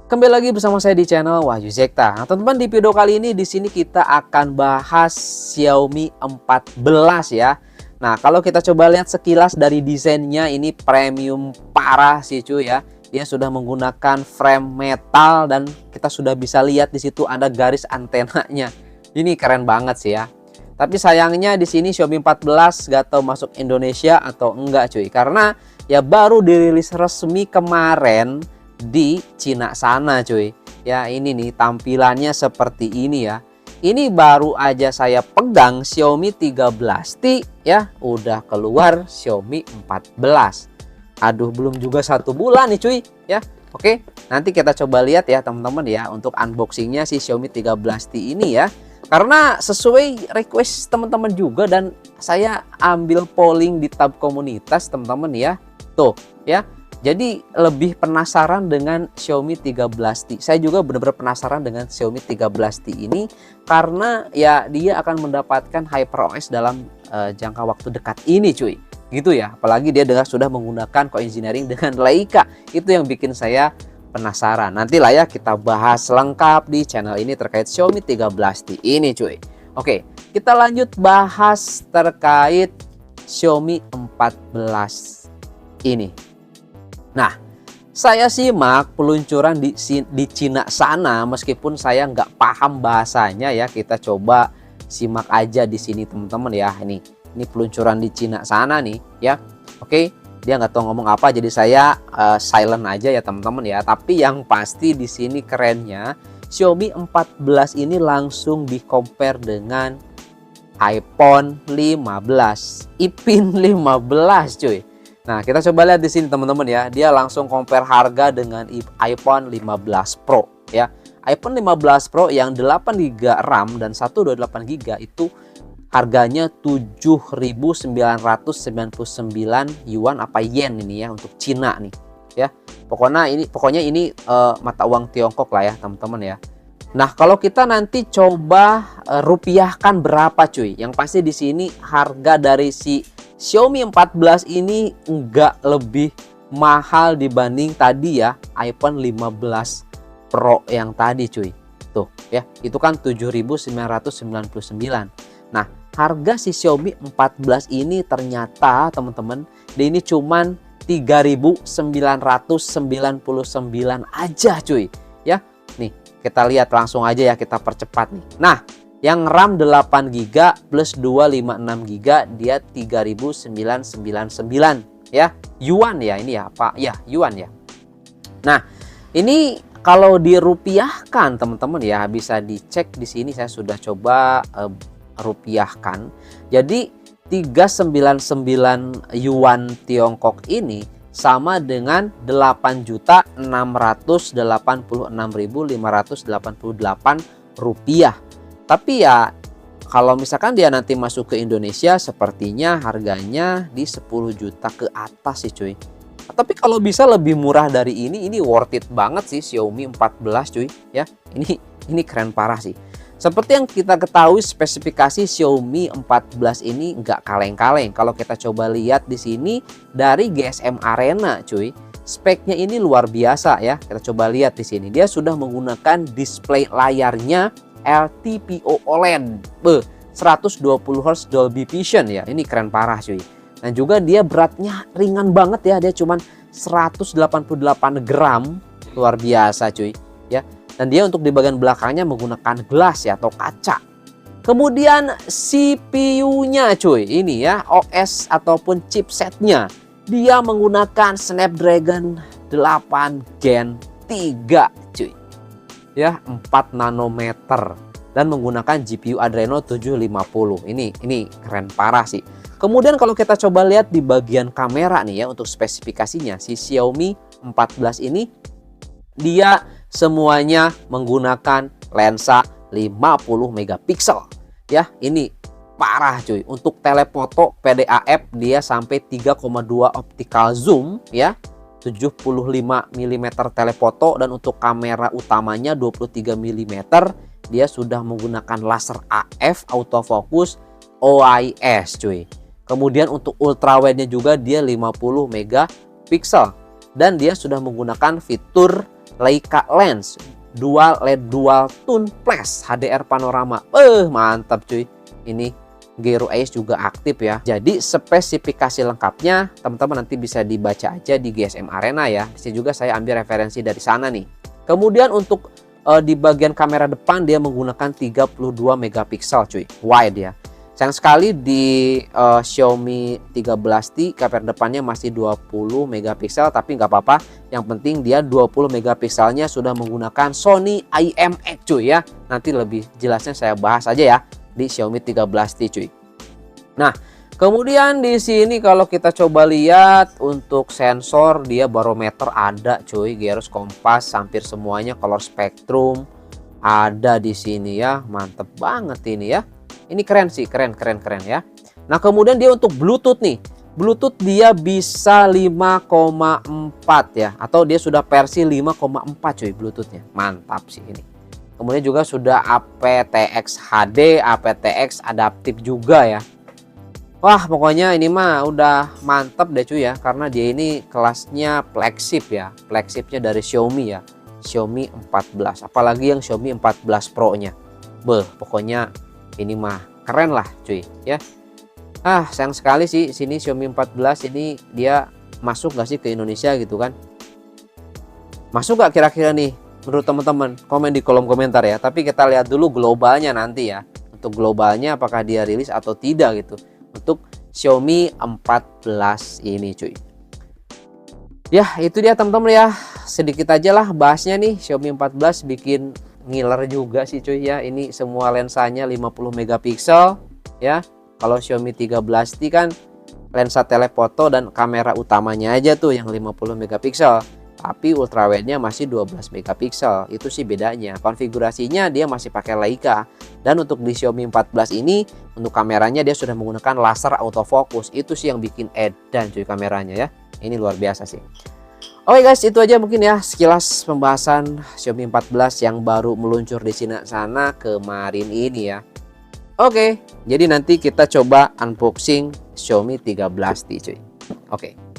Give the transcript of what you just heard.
Kembali lagi bersama saya di channel Wahyu Zekta. Nah, teman-teman, di video kali ini di sini kita akan bahas Xiaomi 14 ya. Nah, kalau kita coba lihat sekilas dari desainnya, ini premium parah sih cuy ya. Dia sudah menggunakan frame metal dan kita sudah bisa lihat di situ ada garis antenanya. Ini keren banget sih ya. Tapi sayangnya di sini Xiaomi 14 gak tahu masuk Indonesia atau enggak cuy. Karena ya baru dirilis resmi kemarin di Cina sana cuy. Ya ini nih tampilannya seperti ini ya. Ini baru aja saya pegang Xiaomi 13T ya, udah keluar Xiaomi 14. Aduh, belum juga 1 bulan nih cuy ya. Oke, nanti kita coba lihat ya teman-teman ya untuk unboxingnya si Xiaomi 13T ini ya. Karena sesuai request teman-teman juga dan saya ambil polling di tab komunitas teman-teman ya. Tuh ya. Jadi lebih penasaran dengan Xiaomi 13T. Saya juga benar-benar penasaran dengan Xiaomi 13T ini karena ya dia akan mendapatkan HyperOS dalam jangka waktu dekat ini cuy. Gitu ya. Apalagi dia sudah menggunakan co-engineering dengan Leica. Itu yang bikin saya penasaran. Nantilah ya kita bahas lengkap di channel ini terkait Xiaomi 13T ini cuy. Oke, kita lanjut bahas terkait Xiaomi 14 ini. Nah, saya simak peluncuran di Cina sana meskipun saya nggak paham bahasanya ya. Kita coba simak aja di sini teman-teman ya. Ini peluncuran di Cina sana nih ya. Oke, dia nggak tahu ngomong apa jadi saya silent aja ya teman-teman ya. Tapi yang pasti di sini kerennya Xiaomi 14 ini langsung di-compare dengan iPhone 15, Ipin 15 cuy. Nah, kita coba lihat di sini teman-teman ya. Dia langsung compare harga dengan iPhone 15 Pro ya. iPhone 15 Pro yang 8GB RAM dan 128GB itu harganya 7.999 yuan apa yen ini ya untuk Cina nih ya. Pokoknya ini mata uang Tiongkok lah ya teman-teman ya. Nah, kalau kita nanti coba rupiahkan berapa cuy? Yang pasti di sini harga dari si Xiaomi 14 ini enggak lebih mahal dibanding tadi ya iPhone 15 Pro yang tadi cuy. Tuh ya, itu kan 7.999. Nah, harga si Xiaomi 14 ini ternyata teman-teman, dia ini cuman 3.999 aja cuy. Ya, nih kita lihat langsung aja ya, kita percepat nih. Nah, yang RAM 8GB plus 256GB dia 3.999 ya. Yuan ya ini ya, Pak. Ya, yuan ya. Nah, ini kalau dirupiahkan teman-teman ya, bisa dicek di sini saya sudah coba rupiahkan. Jadi 399 yuan Tiongkok ini sama dengan 8.686.588 rupiah. Tapi ya kalau misalkan dia nanti masuk ke Indonesia sepertinya harganya di 10 juta ke atas sih cuy. Tapi kalau bisa lebih murah dari ini worth it banget sih Xiaomi 14 cuy ya. Ini keren parah sih. Seperti yang kita ketahui spesifikasi Xiaomi 14 ini nggak kaleng-kaleng. Kalau kita coba lihat di sini dari GSM Arena cuy, speknya ini luar biasa ya. Kita coba lihat di sini. Dia sudah menggunakan display layarnya LTPO OLED 120Hz Dolby Vision ya. Ini keren parah cuy. Dan juga dia beratnya ringan banget ya. Dia cuman 188 gram. Luar biasa cuy ya. Dan dia untuk di bagian belakangnya menggunakan gelas ya atau kaca. Kemudian CPU-nya cuy, ini ya OS ataupun chipsetnya. Dia menggunakan Snapdragon 8 Gen 3 cuy. Ya, 4 nanometer dan menggunakan GPU Adreno 750. Ini keren parah sih. Kemudian kalau kita coba lihat di bagian kamera nih ya untuk spesifikasinya, si Xiaomi 14 ini dia semuanya menggunakan lensa 50 megapiksel. Ya, ini parah cuy. Untuk telefoto PDAF dia sampai 3,2 optical zoom ya. 75 mm telefoto dan untuk kamera utamanya 23 mm dia sudah menggunakan laser AF autofocus OIS cuy. Kemudian untuk ultrawide-nya juga dia 50 megapiksel. dan dia sudah menggunakan fitur Leica Lens Dual LED Dual Tone Flash HDR Panorama. Mantap cuy. Ini gyro Ace juga aktif ya. Jadi spesifikasi lengkapnya teman-teman nanti bisa dibaca aja di GSM Arena ya. Di sini juga saya ambil referensi dari sana nih. Kemudian untuk di bagian kamera depan dia menggunakan 32 megapiksel cuy, wide ya. Sayang sekali di Xiaomi 13T kamera depannya masih 20 megapiksel, tapi nggak apa-apa. Yang penting dia 20 megapikselnya sudah menggunakan Sony IMX cuy ya. Nanti lebih jelasnya saya bahas aja ya di Xiaomi 13T cuy. Nah, kemudian di sini kalau kita coba lihat untuk sensor, dia barometer ada cuy, gyros, kompas, hampir semuanya, color spectrum ada di sini ya. Mantep banget ini ya. Ini keren sih, keren ya. Nah, kemudian dia untuk Bluetooth nih. Bluetooth dia bisa 5,4 ya, atau dia sudah versi 5,4 cuy Bluetoothnya. Mantap sih ini. Kemudian juga sudah aptX HD, aptX adaptif juga ya. Wah, pokoknya ini mah udah mantap deh cuy ya, karena dia ini kelasnya flagship ya. Flagshipnya dari Xiaomi ya. Xiaomi 14, apalagi yang Xiaomi 14 Pro-nya. Pokoknya ini mah keren lah cuy ya. Sayang sekali sih sini Xiaomi 14 ini dia masuk gak sih ke Indonesia gitu kan. Masuk gak kira-kira nih menurut teman-teman? Komen di kolom komentar ya. Tapi kita lihat dulu globalnya nanti ya. Untuk globalnya apakah dia rilis atau tidak gitu untuk Xiaomi 14 ini cuy. Ya itu dia teman-teman ya, sedikit aja lah bahasnya nih. Xiaomi 14 bikin ngiler juga sih cuy ya. Ini semua lensanya 50 megapiksel ya. Kalau Xiaomi 13T kan lensa telefoto dan kamera utamanya aja tuh yang 50 megapiksel. Tapi ultrawide-nya masih 12 megapiksel. Itu sih bedanya. Konfigurasinya dia masih pakai Leica. Dan untuk di Xiaomi 14 ini untuk kameranya dia sudah menggunakan laser autofocus. Itu sih yang bikin edan cuy kameranya ya. Ini luar biasa sih. Oke guys, itu aja mungkin ya sekilas pembahasan Xiaomi 14 yang baru meluncur di sana kemarin ini ya. Oke, jadi nanti kita coba unboxing Xiaomi 13T cuy. Oke.